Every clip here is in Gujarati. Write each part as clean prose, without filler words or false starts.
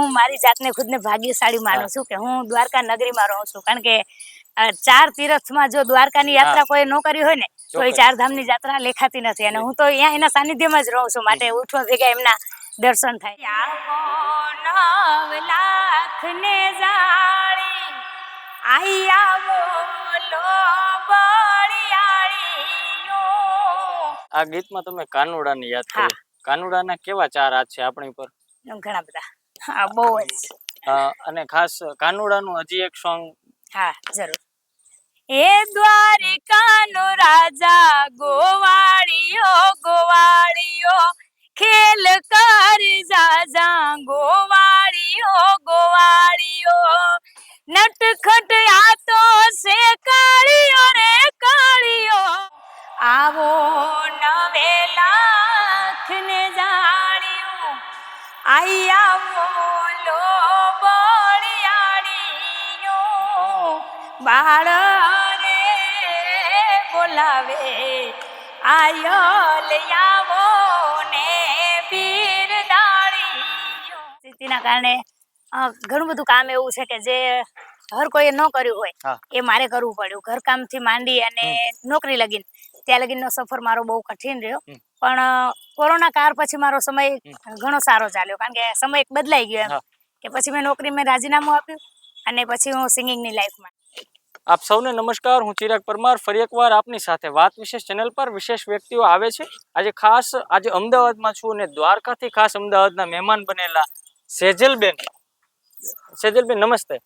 હું મારી જાતને ખુદને ભાગ્યશાળી માનું છું કે હું દ્વારકા નગરીમાં રહું છું, કારણ કે 4 તીર્થમાં જો દ્વારકાની યાત્રા કોઈ ન કરી હોય ને તો એ 4 ધામની યાત્રા લેખાતી નથી, અને હું તો અહીંયા એના સાનિધ્યમાં જ રહું છું, માટે ઉઠવા ભેગા એમના દર્શન થાય. આવો 9 લાખ ને જાળી આયા બોલો બળિયાળીઓ. આ ગીતમાં તમે કાનુડાની યાદ કરી. કાનુડાના કેવા 4 હાથ છે આપણી પર? ઘણા બધા. હા, બહુ જ. અને ખાસ કાનુડાનું હજી એક સોંગ. હા, જરૂર. એ દ્વારિકાનો રાજા ગોવાળિયો ગોવાળિયો ખેલ કર જાજા ગોવાળિયો ગોવાળિયો નટખટ આતો સે કાળિયો રે કાળિયો. આવો 9 લાખ ને જાળિયો આયા બોલો બળિયાળીયો. બાળ રે બોલાવે આયલ આવો ને બિરદાળીયો. સ્થિતિના કારણે ઘણું બધું કામ એવું છે કે જે હર કોઈએ ન કર્યું હોય એ મારે કરવું પડ્યું. ઘરકામથી માંડી અને નોકરી લગીન ત્યાં લગીનનો સફર મારો બહુ કઠિન રહ્યો, પણ કોરોના કાળ પછી મારો સમય ઘણો સારો ચાલ્યો, કારણ કે સમય એક બદલાઈ ગયો એમ કે પછી મેં નોકરીમાં રાજીનામું આપ્યું અને પછી હું સિંગિંગની લાઈફમાં. આપ સૌને નમસ્કાર, હું ચિરાગ પરમાર ફરી એકવાર આપની સાથે વાત વિશેષ ચેનલ પર વિશેષ વ્યક્તિઓ આવે છે. આજે અમદાવાદમાં છું અને દ્વારકાથી ખાસ અમદાવાદના મહેમાન બનેલા સેજલબેન. સેજલબેન નમસ્તે.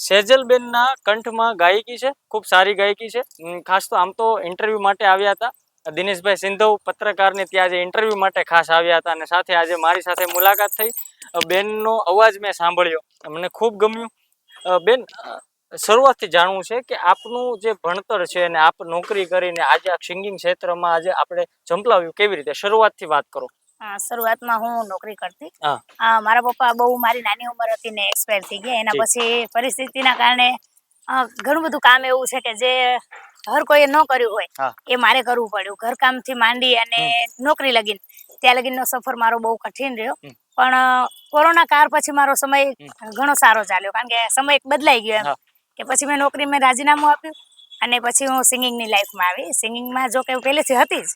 સેજલબેનના કંઠમાં ગાયકી છે, ખૂબ સારી ગાયકી છે. ખાસ તો આમ તો ઇન્ટરવ્યૂ માટે આવ્યા હતા દિનેશભાઈ સિંધવ પત્રકારને ત્યાં આજે ઇન્ટરવ્યૂ માટે ખાસ આવ્યા હતા, અને સાથે આજે મારી સાથે મુલાકાત થઈ. બેનનો અવાજ મેં સાંભળ્યો, મને ખૂબ ગમ્યું. બેન, શરૂઆતથી જાણવું છે કે આપનું જે ભણતર છે અને આપ નોકરી કરીને આજે આ સિંગિંગ ક્ષેત્રમાં આજે આપણે ઝંપલાવ્યું, કેવી રીતે? શરૂઆતથી વાત કરો. શરૂઆતમાં હું નોકરી કરતી. મારા પપ્પા બહુ મારી નાની ઉંમર હતી ને એક્સપાયર થઈ ગયા. એના પછી પરિસ્થિતિના કારણે ઘણું બધું કામ એવું છે કે જે હર કોઈએ ન કર્યું હોય એ મારે કરવું પડ્યું. ઘરકામથી માંડી અને નોકરી લગીન ત્યાં લગીનનો સફર મારો બહુ કઠિન રહ્યો, પણ કોરોના કાળ પછી મારો સમય ઘણો સારો ચાલ્યો, કારણ કે સમય એક બદલાઈ ગયો એમ કે પછી મેં નોકરીમાં રાજીનામું આપ્યું અને પછી હું સિંગિંગની લાઈફમાં આવી. સિંગિંગમાં જો કે પહેલેથી હતી જ,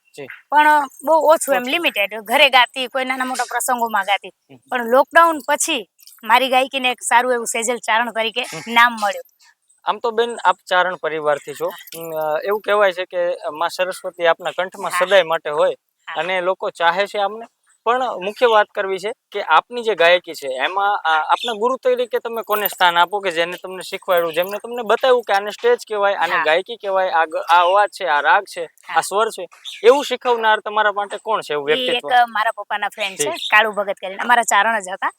પણ બહુ ઓછું એમ લિમિટેડ. ઘરે ગાતી, કોઈ નાના મોટા પ્રસંગોમાં ગાતી, પણ લોકડાઉન પછી મારી ગાયકીને એક સારું એવું સેજલ ચારણ તરીકે નામ મળ્યું. આમ તો બેન આપ ચારણ પરિવારથી છો. એવું કહેવાય છે કે માં સરસ્વતી આપના કંઠમાં સદાય માટે હોય અને લોકો ચાહે છે આમને. પણ મુખ્ય વાત કરવી છે કે આપની જે ગાયકી છે એમાં આપના ગુરુ તરીકે તમે કોને સ્થાન આપો કે જેને તમને શીખવાડ્યું, જેમને તમને બતાવ્યું કે આને સ્ટેજ કહેવાય, આને ગાયકી કહેવાય, આ અવાજ છે, આ રાગ છે, આ સ્વર છે, એવું શીખવનાર તમારા માટે કોણ છે? એવું વ્યક્તિત્વ? એક મારા પપ્પાના ફ્રેન્ડ છે, કાળુ ભગત કરીને. અમારા ચારણ જ હતા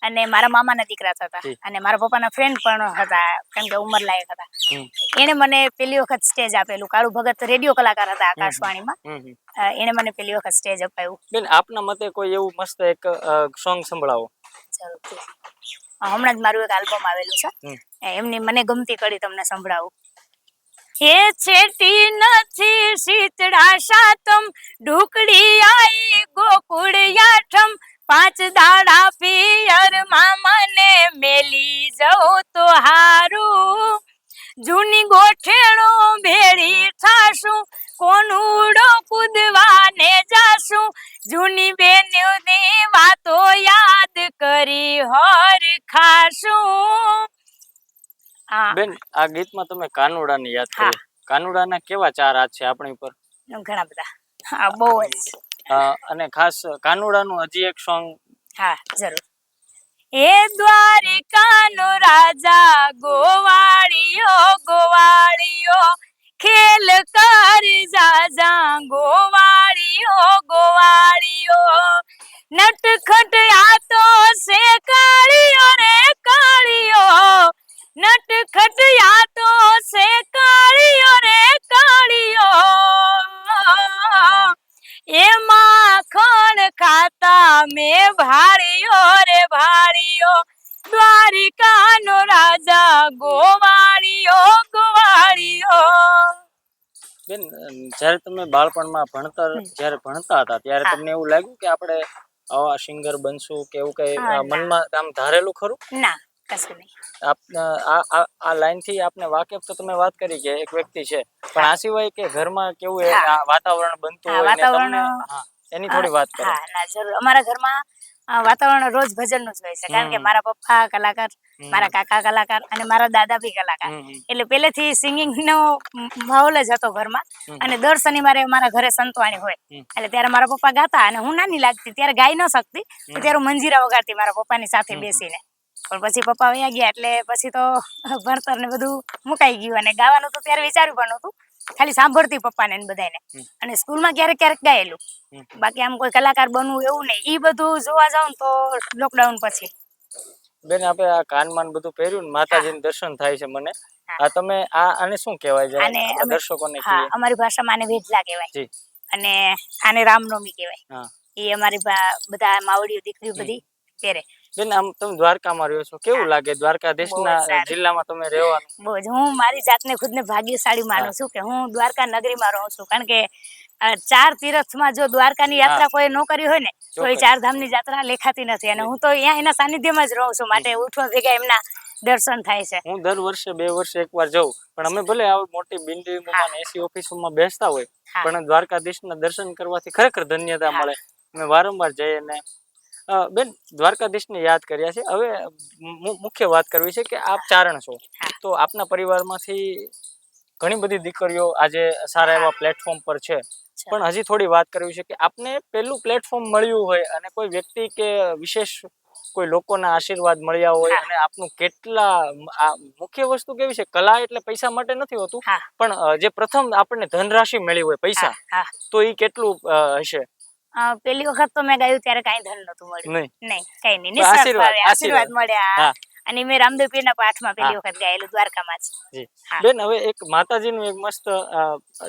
અને મારા મામાના દીકરા હતા અને મારા પપ્પાના ફ્રેન્ડ પણ હતા, કારણ કે ઉંમર લાયક હતા. એને મને પેલી વખત સ્ટેજ આપેલું. કાળુ ભગત રેડિયો કલાકાર હતા આકાશવાણીમાં, એને મને પેલી વખત સ્ટેજ અપાયું. બેન, આપના મતે કોઈ એવું મસ્ત એક સોંગ સંભળાવો. હમણાં જ મારું એક આલ્બમ આવેલું છે, એમની મને ગમતી કડી તમને સંભળાવું. એ છેટી નથી શીતળા સાતમ, ઢુકડી આઈ ગોકુળ યાઠમ, 5 દાડા પિયર મામાને મેલી જવું તો હારું, જૂની ગોઠેણો ભેળી થાશું, કોનુડો કૂદવાને જાશું, જૂની બેનની વાતો યાદ કરી હર ખાશું. બેન, આ ગીતમાં તમે કાનુડાની યાદ કરી. કાનુડાના કેવા 4 હાથ છે આપણી પર? ઘણા બધા. હા, બહુ જ. અને ખાસ કાનુડાનું હજી એક સોંગ. હા, જરૂર. એ દ્વારિકાનો રાજા ગોવાળિયો ગોવાળિયો ખેલ કર જાજા ગોવાળિયો ગોવાળિયો નટખટ આતો સે કાળિયો રે કાળિયો, નટખટ આતો સે કાળિયો રે કાળિયો, એમાં ખણ ખાતા મેં ભાળિયો રે ભાળિયો, દ્વારિકાનો રાજા ગોવાળિયો ગોવાળિયો. બેન, જ્યારે તમે બાળપણમાં જ્યારે ભણતા હતા ત્યારે તમને એવું લાગ્યું કે આપણે આવા સિંગર બનશું કે એવું કઈ ના. મનમાં આમ ધારેલું ખરું? ના, કશું નહીં. આ લાઈન થી આપને વાકેફ તો તમે વાત કરી કે એક વ્યક્તિ છે, પણ આ સિવાય કે ઘરમાં કેવું હા. આ વાતાવરણ બનતું હા, હોય ને વાતાવરણ તમને એની થોડી વાત કરો. હા, ના જરૂર. અમારા ઘરમાં વાતાવરણ રોજ ભજનનું જ હોય છે, કારણ કે મારા પપ્પા કલાકાર, મારા કાકા કલાકાર અને મારા દાદા બી કલાકાર. એટલે પહેલેથી સિંગિંગ નો માહોલ જ હતો ઘરમાં. અને દર શનિવારે મારા ઘરે સંતવાણી હોય, એટલે ત્યારે મારા પપ્પા ગાતા અને હું નાની લાગતી ત્યારે ગાઈ ન શકતી, તો ત્યારે મંજીરા વગાડતી મારા પપ્પાની સાથે બેસીને. પણ પછી પપ્પા વયા ગયા એટલે પછી તો ભણતર ને બધું મુકાઈ ગયું, અને ગાવાનું તો ત્યારે વિચાર્યું પણ નહોતું, ખાલી સાંભળતી પપ્પાને ને બધાને. અને સ્કૂલમાં ક્યારેક ક્યારેક ગાયેલું, બાકી આમ કોઈ કલાકાર બનવું એવું નહીં. ઈ બધું જોવા જાઉં તો લોકડાઉન પછી. બેન આપણે આ કાનમાં બધું પહેર્યું ને માતાજીનું દર્શન થાય છે મને. આ તમે આને શું કહેવાય જરા આપણા દર્શકોને હા, કહીએ? અમારી ભાષામાં આને વેઢલા કહેવાય. જી. અને આને રામનવમી કહેવાય. હા. એ અમારી બધા માવડીઓ દીકરીઓ બધી પહેરે. બેન આમ તમે દ્વારકામાં રહ્યો છો, કેવું લાગે દ્વારકાધીશના જિલ્લામાં તમે રહેવાનું? બહુ જ. હું મારી જાતને ખુદને ભાગ્યશાળી માનું છું કે હું દ્વારકા નગરીમાં રહું છું, કારણ કે 4 તીર્થમાં જો દ્વારકાની યાત્રા કોઈ ન કરી હોય ને તો એ 4 ધામની યાત્રા લેખાતી નથી. અને હું તો અહીંયા એના સાનિધ્યમાં જ રહું છું, માટે ઉઠવા ભેગા એમના દર્શન થાય છે. હું દર વર્ષે 2 વર્ષે એકવાર જાઉં, પણ અમે ભલે આવી મોટી બિલ્ડિંગોમાં એસી ઓફિસોમાં બેસતા હોય, પણ દ્વારકાધીશના દર્શન કરવાથી ખરેખર ધન્યતા મળે. અમે વારંવાર જઈએ ને બેન દ્વારકાધીશને યાદ કર્યા છે. હવે મુખ્ય વાત કરવી છે કે આપ ચારણ છો, તો આપના પરિવારમાંથી ઘણી બધી દીકરીઓ આજે સારા એવા પ્લેટફોર્મ પર છે, પણ હજી થોડી વાત કરવી છે કે આપને પહેલું પ્લેટફોર્મ મળ્યું હોય અને કોઈ વ્યક્તિ કે વિશેષ કોઈ લોકોના આશીર્વાદ મળ્યા હોય અને આપનું કેટલા મુખ્ય વસ્તુ કેવી છે, કલા એટલે પૈસા માટે નથી હોતું, પણ જે પ્રથમ આપણને ધનરાશિ મળી હોય પૈસા, તો એ કેટલું હશે? પહેલી વખત તો મેં ગાયું ત્યારે કાંઈ ધન નહોતું મળ્યું. નહીં, કઈ નહીં. નિસ્વાર્થ ભાવે આશીર્વાદ મળ્યા. અને મેં રામદેવ પીરના પાઠમાં પહેલી વખત ગાયેલું દ્વારકામાં જ. બેન હવે એક માતાજીનું એક મસ્ત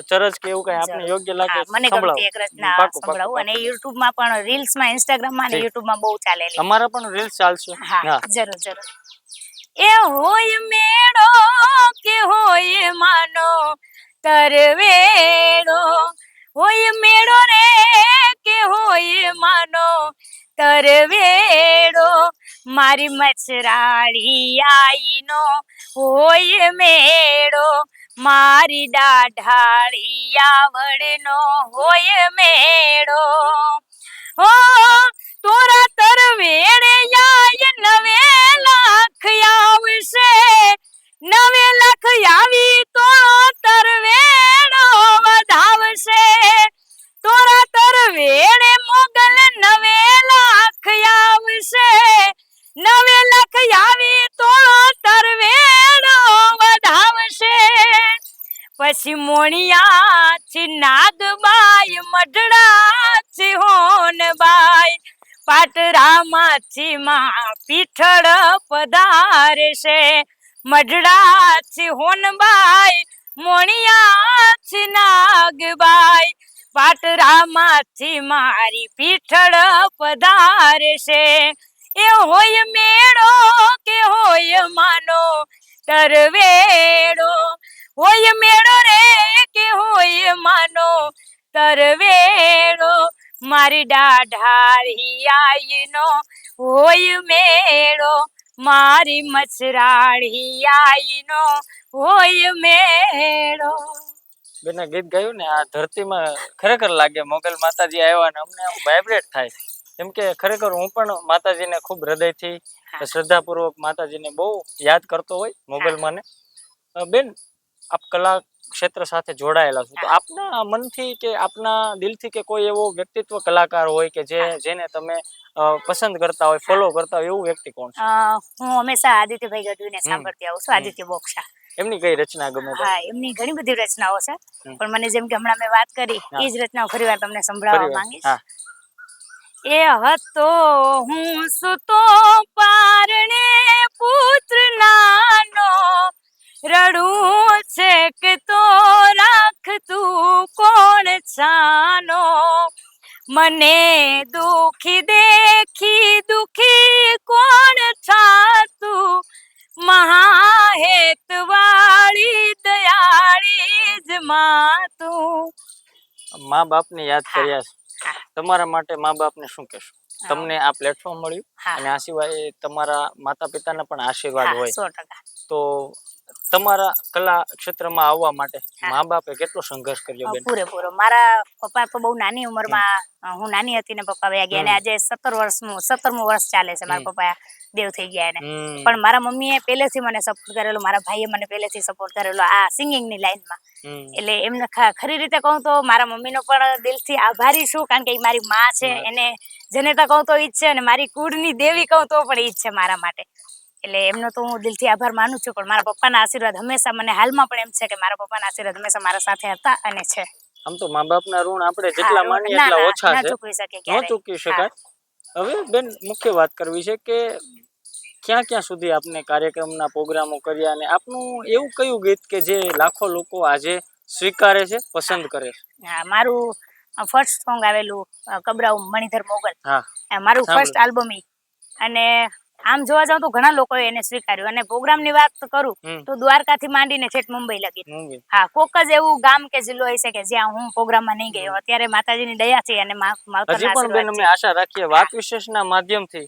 ચરજ કે એવું કઈ આપને યોગ્ય લાગે મને ગમતી એક રચના સંભળાવું. અને યુટ્યુબમાં પણ, રીલ્સમાં, ઇન્સ્ટાગ્રામમાં અને યુટ્યુબમાં બહુ ચાલેલી. અમારા પણ રીલ્સ ચાલશે. હા, જરૂર જરૂર. એ હોય મેળો કે હોય માનો તરવેડો, હોય મેળો રે કે હોય માનો તરવેડો, મારી મચરાળી આઈનો હોય મેળો, મારી દાઢાળી આવડનો હોય મેળો. હો તોરા તરવેડે આય 9 લાખ આવશે, 9 લાખ આવી તો તરવેડો વધાવશે. તોરા તરવેડે મોગલ 9 લાખ આવશે, 9 લાખ આવી તો તરવેડો વધાવશે. પછી મોણિયાથી નાગબાઈ, મઢડાથી હોનબાઈ, પાટરામાંથી માં પીઠળ પધારશે. મઢડાથી હોનબાઈ, મોણિયાથી નાગબાઈ, પાટરામાંથી મારી પીઠળ પધારશે. એ હોય મેળો કે હોય માનો તરવેડો, હોય મેળો રે કે હોય માનો તરવેડો, મારી દાઢાળી આઈનો હોય મેળો, મારી મચરાળી આઈનો હોય મેળો. બેને ગીત ગાયું ને આ ધરતીમાં ખરેખર લાગે મોગલ માતાજી આવ્યા ને અમને આમ વાઇબ્રેટ થાય. કેમ કે ખરેખર હું પણ માતાજીને ખૂબ હૃદયથી શ્રદ્ધાપૂર્વક માતાજીને બહુ યાદ કરતો હોય, મોગલ માને. બેન આપ કલા ક્ષેત્ર સાથે જોડાયેલા છો, તો આપના મનથી કે આપના દિલથી કે કોઈ એવો વ્યક્તિત્વ કલાકાર હોય કે જેને તમે પસંદ કરતા હોય, ફોલો કરતા હોય, એવું વ્યક્તિ કોણ છે? હું હંમેશા આદિત્યભાઈ ગઢવીને સાંભળતી આવું છું, આદિત્ય બોક્ષા. એમની કઈ રચના ગમે? હા, એમની ઘણી બધી રચનાઓ છે, પણ મને જેમ કે હમણાં મેં વાત કરી એ જ રચનાઓ ફરીવાર તમને સંભળાવવા માંગીશ. એ હતો હું સુતો પારણે પુત્ર નાનો, રડું છે કે તો રાખ તું કોણ છાનો, મને દુખી દેખી દુખી કોણ થાતું, મહાહેત વાળી દયાળી જ માતું. મા બાપને યાદ કર્યા છે, તમારા માટે મા બાપને શું કહેશો? તમને આ પ્લેટફોર્મ મળ્યું હા અને આ સિવાય તમારા માતા પિતાના પણ આશીર્વાદ હા હોય 100%. તો તમારા કલા ક્ષેત્રમાં આવવા માટે હા. મા બાપે કેટલો સંઘર્ષ કર્યો બેન? પૂરેપૂરો. મારા પપ્પા તો બહુ નાની ઉંમરમાં હું નાની હતી ને પપ્પા વયા ગયા, અને આજે 17મું વર્ષ ચાલે છે મારા પપ્પા દેવ થઈ ગયા એને. પણ મારા મમ્મીએ પહેલેથી મને સપોર્ટ કરેલો, મારા ભાઈએ મને પહેલેથી સપોર્ટ કરેલો આ સિંગિંગની લાઈનમાં. એટલે એમને ખરી રીતે કહું તો મારા મમ્મીનો પણ દિલથી આભારી છું, કારણ કે એ મારી માં છે. એને જનેતા કહું તો ઈ જ છે, અને મારી કુળની દેવી કહું તો પણ ઈ જ છે મારા માટે. એટલે એમનો તો હું દિલથી આભાર માનું છું. પણ મારા પપ્પાના આશીર્વાદ હંમેશા, મને હાલમાં પણ એમ છે કે મારા પપ્પાના આશીર્વાદ હંમેશા મારા સાથે હતા અને છે. આમ તો મા બાપના ઋણ આપણે જેટલા માનીએ એટલા ઓછા છે, ચૂકવી શકે ન ક્યારેય. ચૂકવી શકાય. હવે બેન મુખ્ય વાત કરવી છે કે ક્યાં ક્યાં સુધી આપને કાર્યક્રમના પ્રોગ્રામો કર્યા અને આપનું એવું કયું ગીત કે જે લાખો લોકો આજે સ્વીકારે છે, પસંદ કરે છે? હા, મારું ફર્સ્ટ સોંગ આવેલું કબરાઉ મણિધર મોગલ, હા, મારું ફર્સ્ટ આલ્બમ ઈ. અને આમ જોવા જાવ તો ઘણા લોકોએ એને સ્વીકાર્યું. અને પ્રોગ્રામની વાત કરું તો દ્વારકાથી માંડીને છેક મુંબઈ લગી. હા, કોક જ એવું ગામ કે જિલ્લો હશે કે જ્યાં હું પ્રોગ્રામમાં નહીં ગઈ. અત્યારે માતાજીની દયાથી અને હજી પણ બેન અમે આશા રાખીએ વાત વિશેષના માધ્યમથી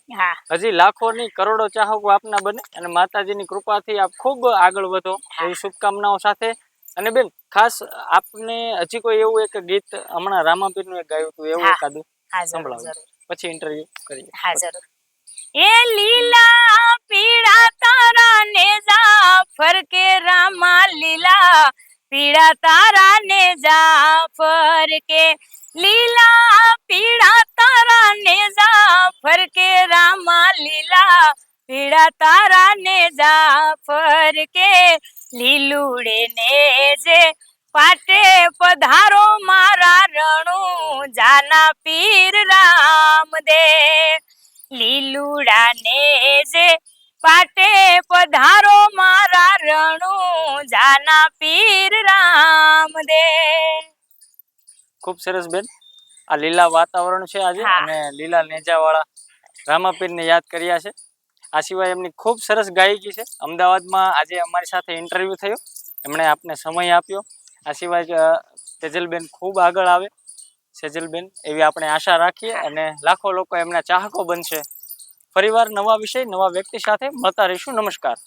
હજી લાખોની કરોડો ચાહકો આપના બને અને માતાજીની કૃપાથી આપ ખૂબ આગળ વધો એવી શુભકામનાઓ સાથે. અને બેન ખાસ આપને હજી કોઈ એવું એક ગીત હમણાં રામાપીરનું એક ગાયું હતું એવું એકાદું સંભળાવો, પછી ઇન્ટરવ્યુ કરીએ. હા જરૂર. એ લીલા પીળા તારા ને જાફર કે રામા, લીલા પીળા તારા ને જાફર કે, લીલા પીળા તારા ને જાફર કે રામા, લીલા પીળા તારા ને જાફર કે, લીલુડે ને જે પાટે પધારો મારા રણુ જાના પીર રામદેવ, લીલુડા ને જે પાટે પધારો મારા રણુ જાના પીર રામદેવ. ખૂબ સરસ બેન. આ લીલા વાતાવરણ છે આજે અને લીલા નેજાવાળા રામાપીરને યાદ કર્યા છે. આ સિવાય એમની ખૂબ સરસ ગાયકી છે. અમદાવાદમાં આજે અમારી સાથે ઇન્ટરવ્યુ થયો, એમણે આપને સમય આપ્યો. આ સિવાય સેજલબેન ખૂબ આગળ આવે, સેજલબેન એવી આપણે આશા રાખીએ અને લાખો લોકો એમના ચાહકો બનશે. ફરીવાર નવા વિષય નવા વ્યક્તિ સાથે મળતા રહીશું. નમસ્કાર.